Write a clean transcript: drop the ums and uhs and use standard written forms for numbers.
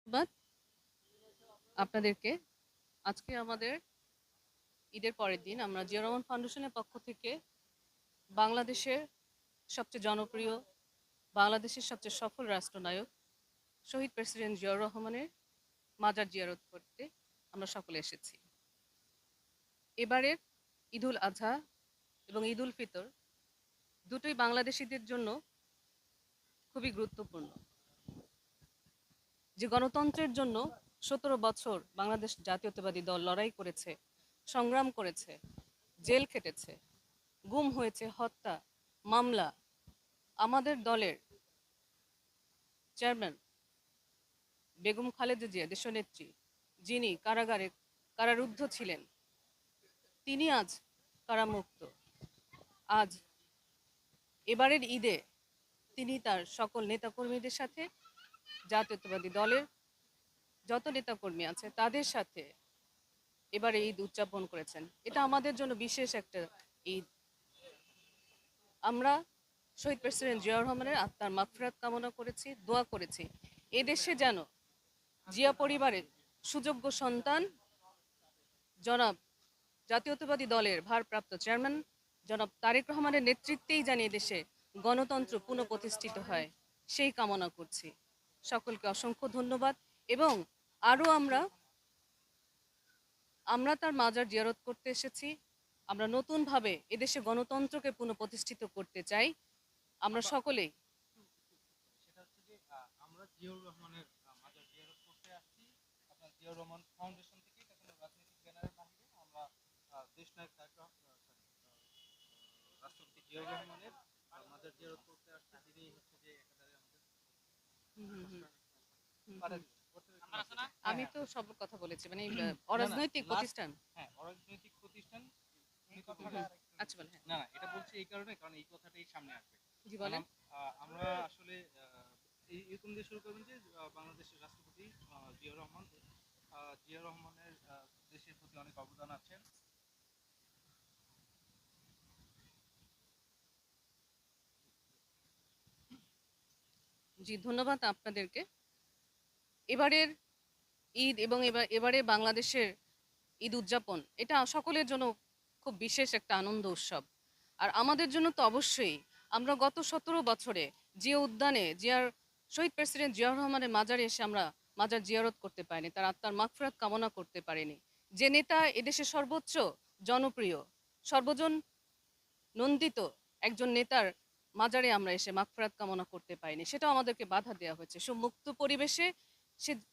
ধন্যবাদ আপনাদেরকে। আজকে আমাদের ঈদের পরের দিন আমরা জিয়া রহমান ফাউন্ডেশনের পক্ষ থেকে বাংলাদেশের সবচেয়ে জনপ্রিয়, বাংলাদেশের সবচেয়ে সফল রাষ্ট্রনায়ক শহীদ প্রেসিডেন্ট জিয়াউর রহমানের মাজার জিয়ারত করতে আমরা সকলে এসেছি। এবারের ঈদুল আজহা এবং ঈদ উল ফিতর দুটোই বাংলাদেশিদের জন্য খুবই গুরুত্বপূর্ণ। যে গণতন্ত্রের জন্য ১৭ বছর বাংলাদেশ জাতীয়তাবাদী দল লড়াই করেছে, সংগ্রাম করেছে, জেল খেটেছে, গুম হয়েছে, হত্যা, মামলা, আমাদের দলের চেয়ারম্যান বেগম খালেদা জিয়া দেশনেত্রী, যিনি কারারুদ্ধ ছিলেন, তিনি আজ কারামুক্ত। আজ এবারের ঈদে তিনি তার সকল নেতাকর্মীদের সাথে, জাতীয়তাবাদী দলের যত নেতাকর্মী আছে তাদের সাথে এবারে ঈদ উদযাপন করেছেন। এটা আমাদের জন্য বিশেষ একটা ঈদ। আমরা শহীদ প্রেসিডেন্ট জিয়াউর রহমানের আত্মার মাগফিরাত কামনা করেছি, দোয়া করেছি এদেশে যেন জিয়া পরিবারের সুযোগ্য সন্তান জনাব জাতীয়তাবাদী দলের ভারপ্রাপ্ত চেয়ারম্যান জনাব তারেক রহমানের নেতৃত্বেই জানি দেশে গণতন্ত্র পুনঃপ্রতিষ্ঠিত হয়, সেই কামনা করছি। সকলকে অসংখ্য ধন্যবাদ। এবং আরও আমরা তার মাজার জিয়ারত করতে এসেছি। আমরা নতুনভাবে এদেশে গণতন্ত্রকে পুনঃপ্রতিষ্ঠিত করতে চাই। আমরা সকলেই সেটা হচ্ছে যে আমরা জিয়াউর রহমানের মাজার জিয়ারত করতে আসছি। আপনার জিয়াউর রহমান ফাউন্ডেশন থেকে, এটা কোনো রাজনৈতিক ব্যানারের বাহিরে আমরা দেশনায়ক রাষ্ট্রপতি জিয়াউর রহমানের মাজার জিয়ারত করতে আসছি। যিনি হচ্ছে যে একেবারে আমাদের হুম, হুম, হুম, হুম, পারে হুম। করতে আছে না? আমি হ্যাঁ তো সব কথা বলেছি, মানে না না অরাজনৈতিক লাস্ট প্রতিষ্ঠান। হ্যাঁ অরাজনৈতিক প্রতিষ্ঠান এই হুম, কথাটা হুম। আচ্ছা বলে, হ্যাঁ, না না এটা বলছি এই কারণে, কারণ এই কথাটাই সামনে আসবে। জি কারণ বলেন। আমরা আসলে এরকম দিয়ে শুরু করবেন যে বাংলাদেশের রাষ্ট্রপতি জিয়াউর রহমান, জিয়া রহমানের দেশের প্রতি অনেক অবদান আছেন। জি, ধন্যবাদ আপনাদেরকে। এবারের ঈদ এবং এবারে বাংলাদেশের ঈদ উদযাপন এটা সকলের জন্য খুব বিশেষ একটা আনন্দ উৎসব। আর আমাদের জন্য তো অবশ্যই। আমরা গত ১৭ বছরে জিয়া উদ্যানে শহীদ প্রেসিডেন্ট জিয়াউর রহমানের মাজারে এসে আমরা মাজার জিয়ারত করতে পারিনি, তার আত্মার মাগফিরাত কামনা করতে পারিনি। যে নেতা এদেশের সর্বোচ্চ জনপ্রিয়, সর্বজন নন্দিত একজন নেতার মাজারে আমরা এসে মাগফিরাত কামনা করতে পারিনি, সেটাও আমাদেরকে বাধা দেওয়া হয়েছে। মুক্ত পরিবেশে সে